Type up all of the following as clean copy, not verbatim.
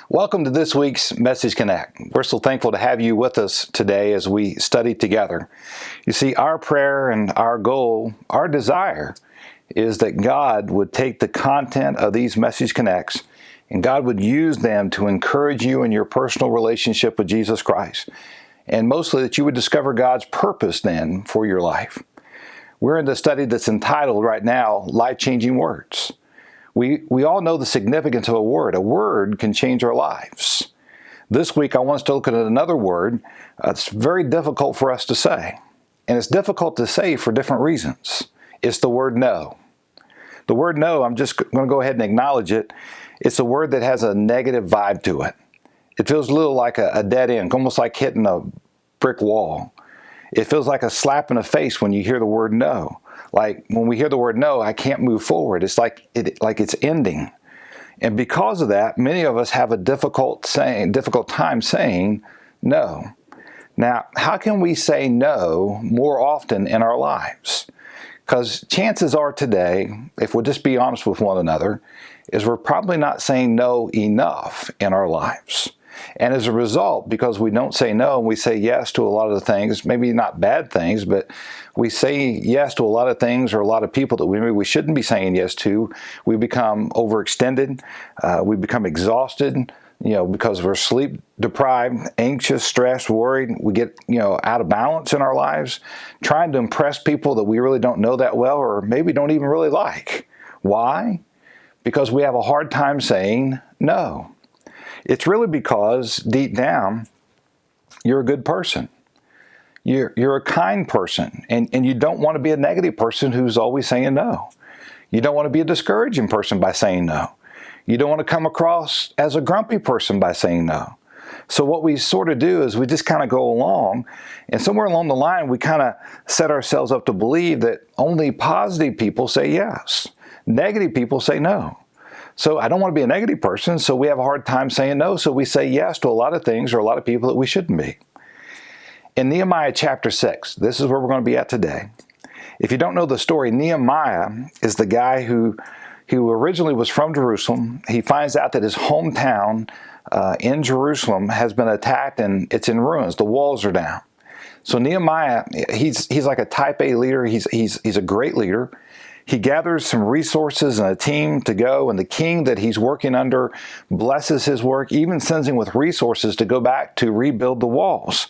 Welcome to this week's Message Connect. We're so thankful to have you with us today as we study together. You see, our prayer and our goal, our desire, is that God would take the content of these Message Connects and God would use them to encourage you in your personal relationship with Jesus Christ. And mostly that you would discover God's purpose then for your life. We're in the study that's entitled right now, Life-Changing Words. We all know the significance of a word. A word can change our lives. This week, I want us to look at another word that's very difficult for us to say. And it's difficult to say for different reasons. It's the word no. The word no, I'm just going to go ahead and acknowledge it. It's a word that has a negative vibe to it. It feels a little like a dead end, almost like hitting a brick wall. It feels like a slap in the face when you hear the word no. Like when we hear the word no, I can't move forward. It's like it's ending. And because of that, many of us have a difficult time saying no. Now, how can we say no more often in our lives? Because chances are today, if we'll just be honest with one another, is we're probably not saying no enough in our lives. And as a result, because we don't say no and we say yes to a lot of the things, maybe not bad things, but we say yes to a lot of things or a lot of people that maybe we shouldn't be saying yes to, we become overextended, we become exhausted, because we're sleep deprived, anxious, stressed, worried. We get, out of balance in our lives, trying to impress people that we really don't know that well or maybe don't even really like. Why? Because we have a hard time saying no. It's really because deep down, you're a good person. You're a kind person, and you don't want to be a negative person who's always saying no. You don't want to be a discouraging person by saying no. You don't want to come across as a grumpy person by saying no. So what we sort of do is we just kind of go along, and somewhere along the line, we kind of set ourselves up to believe that only positive people say yes. Negative people say no. So I don't want to be a negative person, so we have a hard time saying no, so we say yes to a lot of things or a lot of people that we shouldn't be. In Nehemiah chapter 6, this is where we're going to be at today. If you don't know the story, Nehemiah is the guy who originally was from Jerusalem. He finds out that his hometown in Jerusalem has been attacked and it's in ruins. The walls are down. So Nehemiah, he's like a type A leader. He's a great leader. He gathers some resources and a team to go, and the king that he's working under blesses his work, even sends him with resources to go back to rebuild the walls.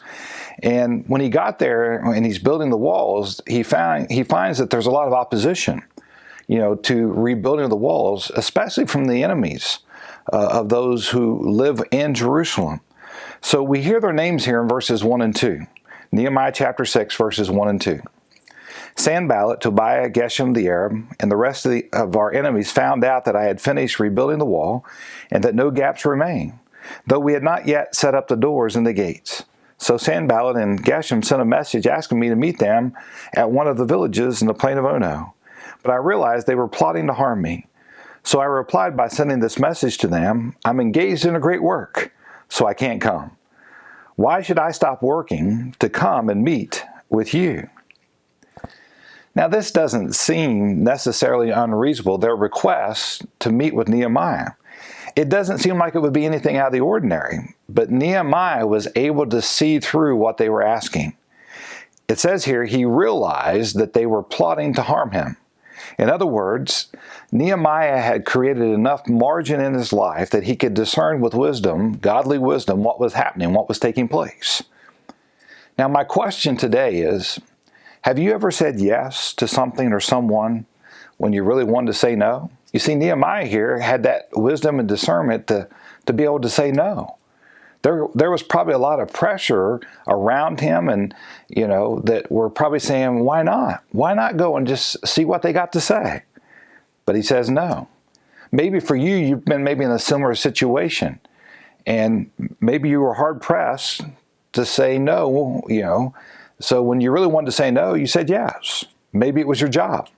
And when he got there and he's building the walls, he finds that there's a lot of opposition, to rebuilding the walls, especially from the enemies of those who live in Jerusalem. So we hear their names here in verses 1 and 2. Nehemiah chapter 6, verses 1 and 2. Sanballat, Tobiah, Geshem the Arab, and the rest of our enemies found out that I had finished rebuilding the wall and that no gaps remained, though we had not yet set up the doors and the gates. So Sanballat and Geshem sent a message asking me to meet them at one of the villages in the plain of Ono. But I realized they were plotting to harm me. So I replied by sending this message to them, I'm engaged in a great work, so I can't come. Why should I stop working to come and meet with you? Now, this doesn't seem necessarily unreasonable, their request to meet with Nehemiah. It doesn't seem like it would be anything out of the ordinary, but Nehemiah was able to see through what they were asking. It says here, he realized that they were plotting to harm him. In other words, Nehemiah had created enough margin in his life that he could discern with wisdom, godly wisdom, what was happening, what was taking place. Now, my question today is, have you ever said yes to something or someone when you really wanted to say no? You see, Nehemiah here had that wisdom and discernment to be able to say no. There was probably a lot of pressure around him and, that were probably saying, why not? Why not go and just see what they got to say? But he says no. Maybe for you, you've been maybe in a similar situation and maybe you were hard pressed to say no, So when you really wanted to say no, you said yes. Maybe it was your job.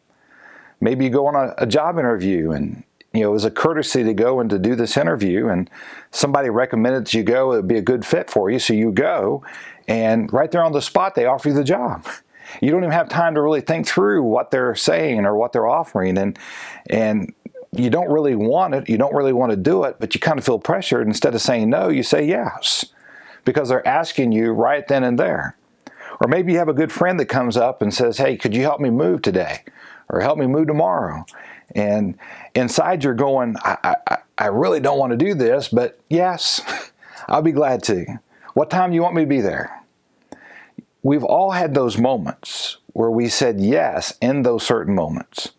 Maybe you go on a job interview and, it was a courtesy to go and to do this interview and somebody recommended that you go, it would be a good fit for you. So you go and right there on the spot, they offer you the job. You don't even have time to really think through what they're saying or what they're offering. And you don't really want it, you don't really want to do it, but you kind of feel pressured. Instead of saying no, you say yes, because they're asking you right then and there. Or maybe you have a good friend that comes up and says, hey, could you help me move today? Or help me move tomorrow? And inside you're going, I really don't want to do this, but yes, I'll be glad to. What time do you want me to be there? We've all had those moments where we said yes in those certain moments.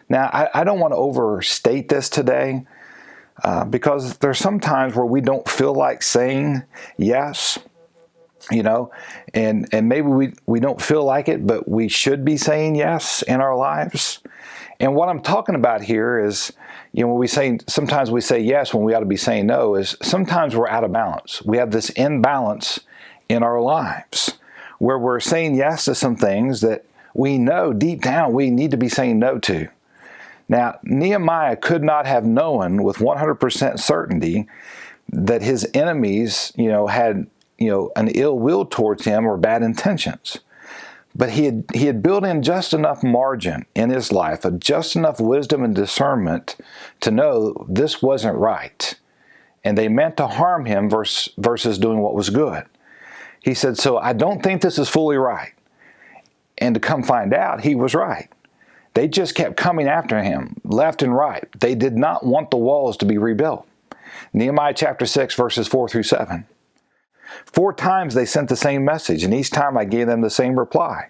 Now, I don't want to overstate this today because there's some times where we don't feel like saying yes, and maybe we don't feel like it, but we should be saying yes in our lives. And what I'm talking about here is, when sometimes we say yes when we ought to be saying no, is sometimes we're out of balance. We have this imbalance in our lives where we're saying yes to some things that we know deep down we need to be saying no to. Now, Nehemiah could not have known with 100% certainty that his enemies, had, an ill will towards him or bad intentions. But he had built in just enough margin in his life, just enough wisdom and discernment to know this wasn't right. And they meant to harm him versus doing what was good. He said, so I don't think this is fully right. And to come find out, he was right. They just kept coming after him left and right. They did not want the walls to be rebuilt. Nehemiah chapter 6, verses 4 through 7. 4 times they sent the same message, and each time I gave them the same reply.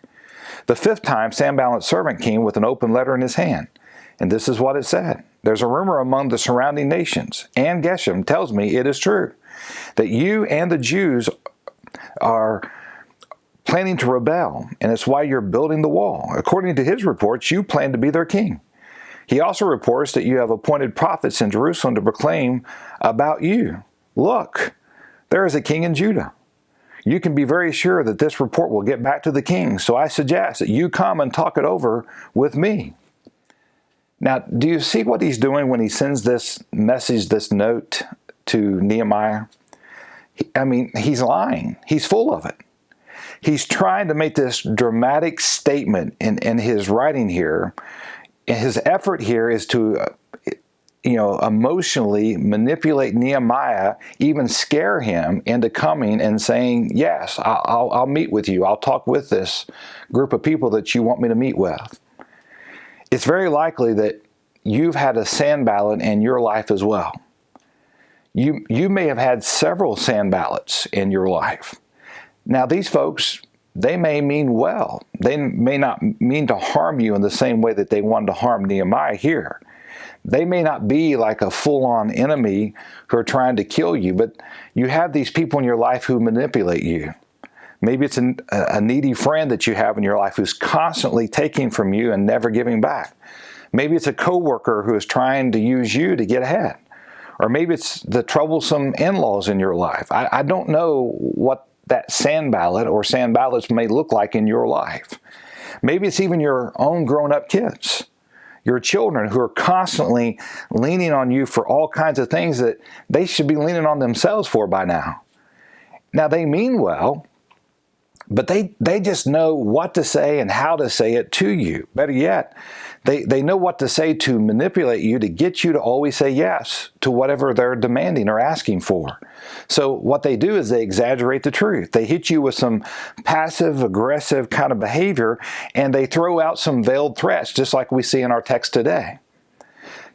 The 5th time, Sanballat's servant came with an open letter in his hand. And this is what it said. There's a rumor among the surrounding nations, and Geshem tells me it is true, that you and the Jews are planning to rebel, and it's why you're building the wall. According to his reports, you plan to be their king. He also reports that you have appointed prophets in Jerusalem to proclaim about you. Look, there is a king in Judah. You can be very sure that this report will get back to the king, so I suggest that you come and talk it over with me. Now, do you see what he's doing when he sends this message, this note to Nehemiah? He's lying. He's full of it. He's trying to make this dramatic statement in his writing here. And his effort here is to, emotionally manipulate Nehemiah, even scare him into coming and saying, yes, I'll meet with you. I'll talk with this group of people that you want me to meet with. It's very likely that you've had a Sanballat in your life as well. You may have had several Sanballats in your life. Now, these folks, they may mean well. They may not mean to harm you in the same way that they wanted to harm Nehemiah here. They may not be like a full-on enemy who are trying to kill you, but you have these people in your life who manipulate you. Maybe it's a needy friend that you have in your life who's constantly taking from you and never giving back. Maybe it's a coworker who is trying to use you to get ahead. Or maybe it's the troublesome in-laws in your life. I don't know what that Sanballat or Sanballats may look like in your life. Maybe it's even your own grown-up kids, your children who are constantly leaning on you for all kinds of things that they should be leaning on themselves for by now. Now, they mean well, but they just know what to say and how to say it to you. Better yet, they know what to say to manipulate you, to get you to always say yes to whatever they're demanding or asking for. So what they do is they exaggerate the truth. They hit you with some passive, aggressive kind of behavior, and they throw out some veiled threats, just like we see in our text today.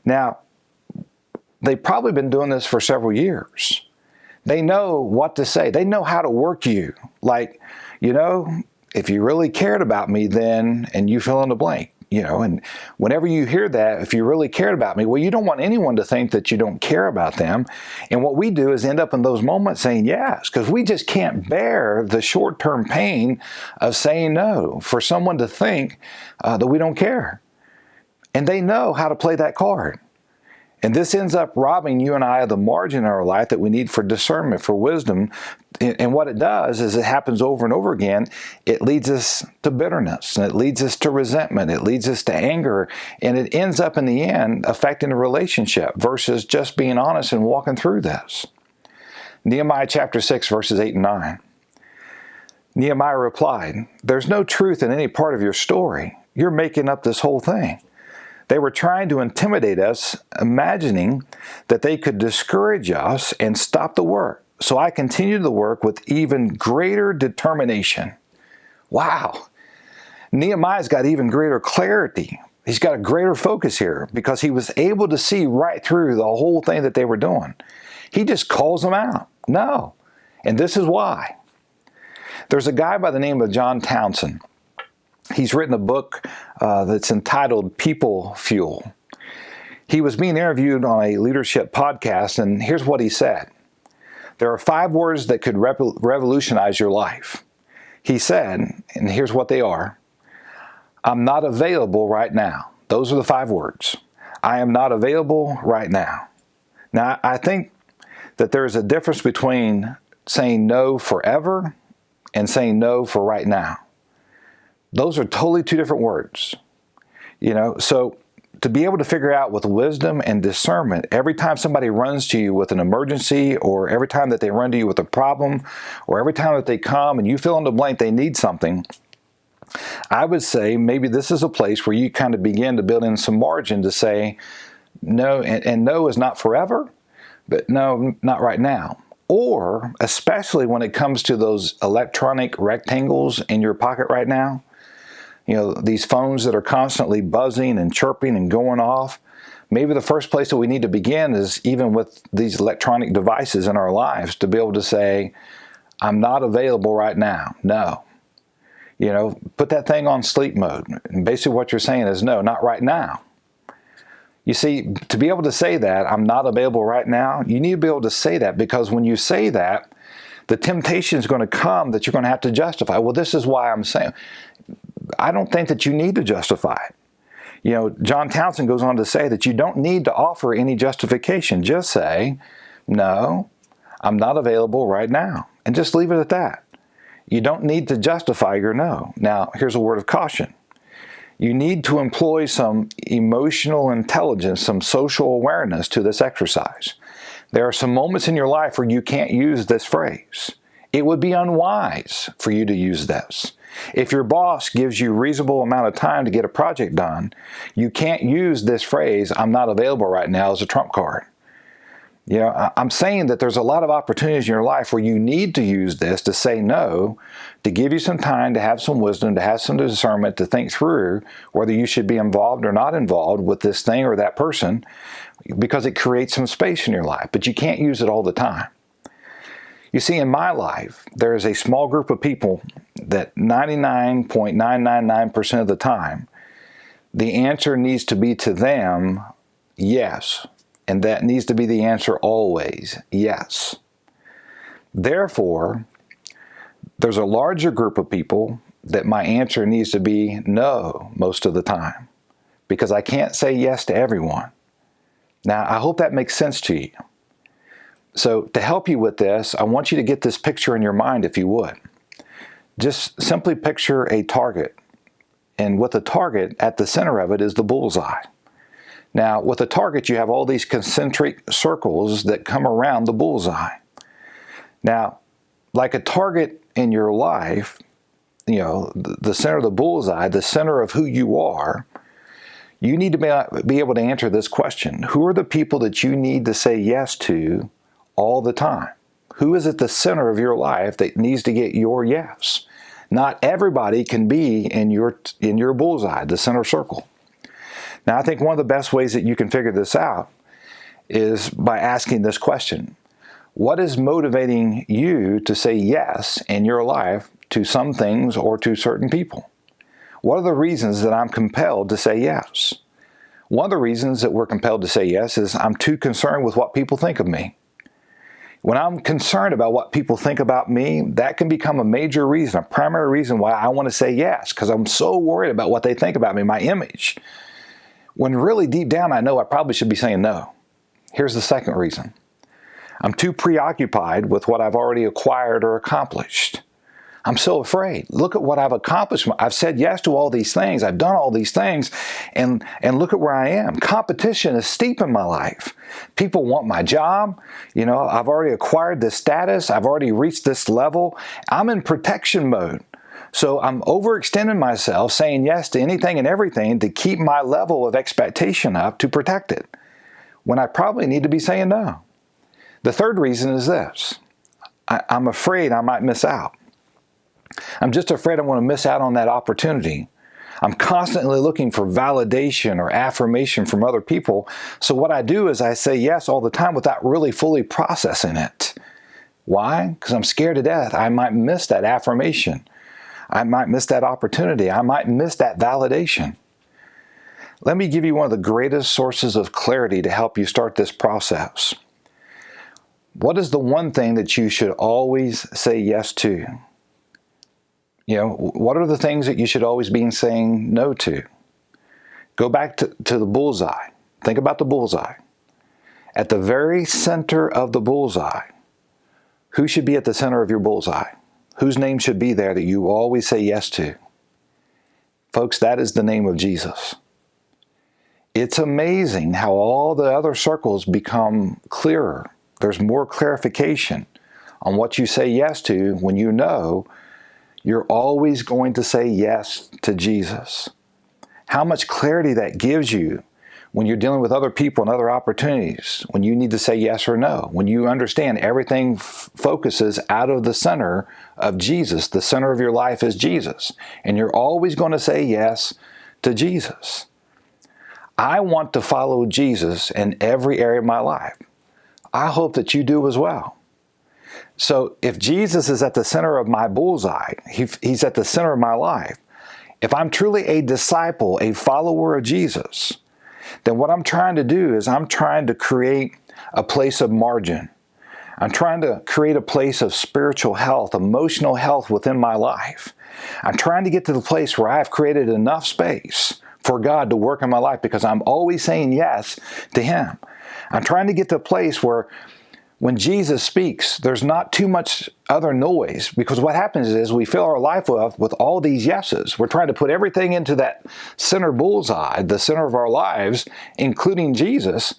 Now, they've probably been doing this for several years. They know what to say. They know how to work you. Like, if you really cared about me then, and you fill in the blank, and whenever you hear that, if you really cared about me, well, you don't want anyone to think that you don't care about them. And what we do is end up in those moments saying yes, because we just can't bear the short-term pain of saying no for someone to think that we don't care. And they know how to play that card. And this ends up robbing you and I of the margin in our life that we need for discernment, for wisdom. And what it does is it happens over and over again. It leads us to bitterness, and it leads us to resentment. It leads us to anger, and it ends up in the end affecting a relationship versus just being honest and walking through this. Nehemiah chapter 6, verses 8 and 9. Nehemiah replied, "There's no truth in any part of your story. You're making up this whole thing. They were trying to intimidate us, imagining that they could discourage us and stop the work. So I continued the work with even greater determination. Wow. Nehemiah's got even greater clarity. He's got a greater focus here because he was able to see right through the whole thing that they were doing. He just calls them out. No. And this is why. There's a guy by the name of John Townsend. He's written a book that's entitled People Fuel. He was being interviewed on a leadership podcast, and here's what he said. There are 5 words that could revolutionize your life. He said, and here's what they are. I'm not available right now. Those are the 5 words. I am not available right now. Now, I think that there is a difference between saying no forever and saying no for right now. Those are totally 2 different words. So to be able to figure out with wisdom and discernment, every time somebody runs to you with an emergency, or every time that they run to you with a problem, or every time that they come and you fill in the blank they need something, I would say maybe this is a place where you kind of begin to build in some margin to say no, and no is not forever, but no, not right now. Or especially when it comes to those electronic rectangles in your pocket right now, these phones that are constantly buzzing and chirping and going off. Maybe the first place that we need to begin is even with these electronic devices in our lives to be able to say, I'm not available right now. No. Put that thing on sleep mode. And basically what you're saying is, no, not right now. You see, to be able to say that, I'm not available right now, you need to be able to say that, because when you say that, the temptation is going to come that you're going to have to justify. Well, this is why I'm saying. I don't think that you need to justify it. John Townsend goes on to say that you don't need to offer any justification. Just say, no, I'm not available right now. And just leave it at that. You don't need to justify your no. Now, here's a word of caution. You need to employ some emotional intelligence, some social awareness to this exercise. There are some moments in your life where you can't use this phrase. It would be unwise for you to use this. If your boss gives you a reasonable amount of time to get a project done, you can't use this phrase, I'm not available right now, as a trump card. I'm saying that there's a lot of opportunities in your life where you need to use this to say no, to give you some time, to have some wisdom, to have some discernment, to think through whether you should be involved or not involved with this thing or that person, because it creates some space in your life. But you can't use it all the time. You see, in my life, there is a small group of people that 99.999% of the time, the answer needs to be to them, yes. And that needs to be the answer always, yes. Therefore, there's a larger group of people that my answer needs to be no most of the time, because I can't say yes to everyone. Now, I hope that makes sense to you. So to help you with this, I want you to get this picture in your mind, if you would. Just simply picture a target. And with the target, at the center of it is the bullseye. Now, with a target, you have all these concentric circles that come around the bullseye. Now, like a target in your life, the center of the bullseye, the center of who you are, you need to be able to answer this question. Who are the people that you need to say yes to all the time? Who is at the center of your life that needs to get your yes? Not everybody can be in your bullseye, the center circle. Now, I think one of the best ways that you can figure this out is by asking this question. What is motivating you to say yes in your life to some things or to certain people? What are the reasons that I'm compelled to say yes? One of the reasons that we're compelled to say yes is I'm too concerned with what people think of me. When I'm concerned about what people think about me, that can become a major reason, a primary reason why I want to say yes, because I'm so worried about what they think about me, my image. When really deep down I know I probably should be saying no. Here's the second reason. I'm too preoccupied with what I've already acquired or accomplished. I'm so afraid. Look at what I've accomplished. I've said yes to all these things. I've done all these things, and look at where I am. Competition is steep in my life. People want my job. I've already acquired this status. I've already reached this level. I'm in protection mode. So I'm overextending myself, saying yes to anything and everything to keep my level of expectation up to protect it, when I probably need to be saying no. The third reason is this. I'm afraid I might miss out. I'm just afraid I'm going to miss out on that opportunity. I'm constantly looking for validation or affirmation from other people. So what I do is I say yes all the time without really fully processing it. Why? Because I'm scared to death I might miss that affirmation. I might miss that opportunity. I might miss that validation. Let me give you one of the greatest sources of clarity to help you start this process. What is the one thing that you should always say yes to? What are the things that you should always be saying no to? Go back to the bullseye. Think about the bullseye. At the very center of the bullseye, who should be at the center of your bullseye? Whose name should be there that you always say yes to? Folks, that is the name of Jesus. It's amazing how all the other circles become clearer. There's more clarification on what you say yes to when you know you're always going to say yes to Jesus. How much clarity that gives you when you're dealing with other people and other opportunities, when you need to say yes or no, when you understand everything focuses out of the center of Jesus. The center of your life is Jesus, and you're always going to say yes to Jesus. I want to follow Jesus in every area of my life. I hope that you do as well. So if Jesus is at the center of my bullseye, he's at the center of my life. If I'm truly a disciple, a follower of Jesus, then what I'm trying to do is I'm trying to create a place of margin. I'm trying to create a place of spiritual health, emotional health within my life. I'm trying to get to the place where I've created enough space for God to work in my life because I'm always saying yes to Him. I'm trying to get to a place where when Jesus speaks, there's not too much other noise, because what happens is we fill our life up with all these yeses. We're trying to put everything into that center bullseye, the center of our lives, including Jesus,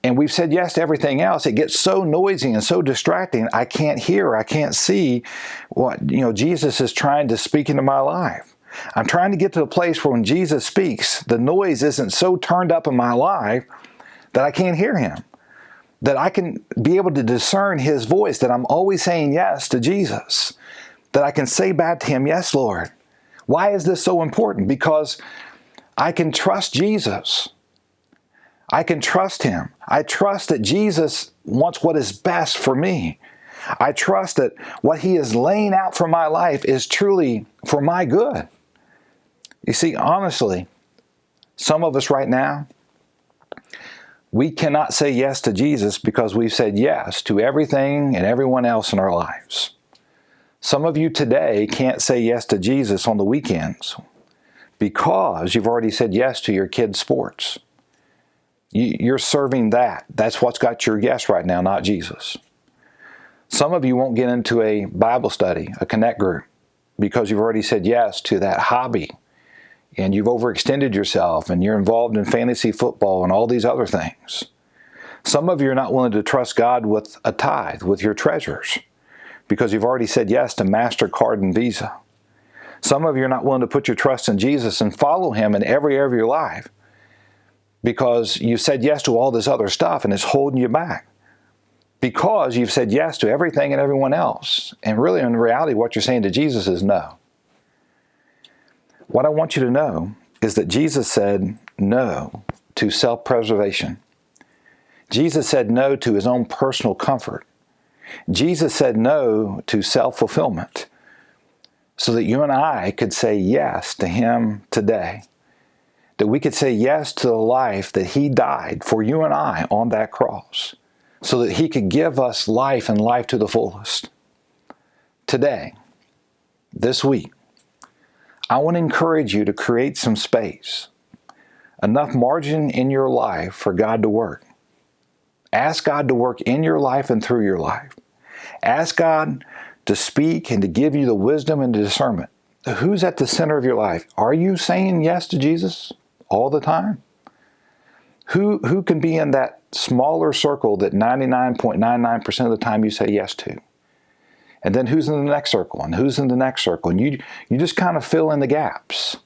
and we've said yes to everything else. It gets so noisy and so distracting, I can't hear, I can't see what Jesus is trying to speak into my life. I'm trying to get to a place where when Jesus speaks, the noise isn't so turned up in my life that I can't hear Him, that I can be able to discern His voice, that I'm always saying yes to Jesus, that I can say back to Him, yes, Lord. Why is this so important? Because I can trust Jesus. I can trust Him. I trust that Jesus wants what is best for me. I trust that what He is laying out for my life is truly for my good. You see, honestly, some of us right now, we cannot say yes to Jesus because we've said yes to everything and everyone else in our lives. Some of you today can't say yes to Jesus on the weekends because you've already said yes to your kids' sports. You're serving that. That's what's got your yes right now, not Jesus. Some of you won't get into a Bible study, a connect group, because you've already said yes to that hobby. And you've overextended yourself, and you're involved in fantasy football and all these other things. Some of you are not willing to trust God with a tithe, with your treasures, because you've already said yes to MasterCard and Visa. Some of you are not willing to put your trust in Jesus and follow Him in every area of your life, because you said yes to all this other stuff and it's holding you back. Because you've said yes to everything and everyone else. And really, in reality, what you're saying to Jesus is no. What I want you to know is that Jesus said no to self-preservation. Jesus said no to His own personal comfort. Jesus said no to self-fulfillment so that you and I could say yes to Him today. That we could say yes to the life that He died for you and I on that cross so that He could give us life and life to the fullest. Today, this week, I want to encourage you to create some space, enough margin in your life for God to work. Ask God to work in your life and through your life. Ask God to speak and to give you the wisdom and the discernment. Who's at the center of your life? Are you saying yes to Jesus all the time? Who can be in that smaller circle that 99.99% of the time you say yes to? And then who's in the next circle? And who's in the next circle? And you just kind of fill in the gaps.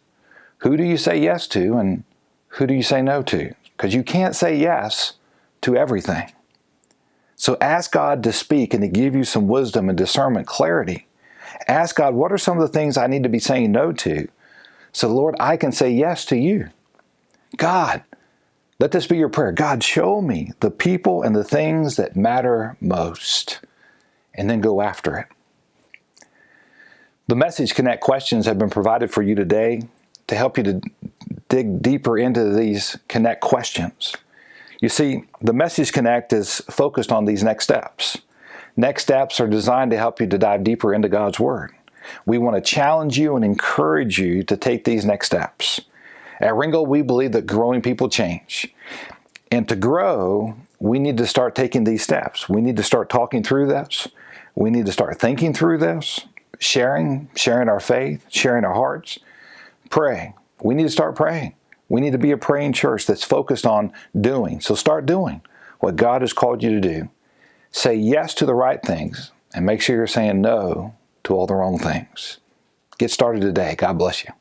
Who do you say yes to and who do you say no to? Because you can't say yes to everything. So ask God to speak and to give you some wisdom and discernment, clarity. Ask God, what are some of the things I need to be saying no to? So Lord, I can say yes to you. God, let this be your prayer. God, show me the people and the things that matter most. And then go after it. The Message Connect questions have been provided for you today to help you to dig deeper into these Connect questions. You see, the Message Connect is focused on these next steps. Next steps are designed to help you to dive deeper into God's Word. We want to challenge you and encourage you to take these next steps. At Ringo, we believe that growing people change. And to grow, we need to start taking these steps. We need to start talking through this. We need to start thinking through this, sharing our faith, sharing our hearts, praying. We need to start praying. We need to be a praying church that's focused on doing. So start doing what God has called you to do. Say yes to the right things and make sure you're saying no to all the wrong things. Get started today. God bless you.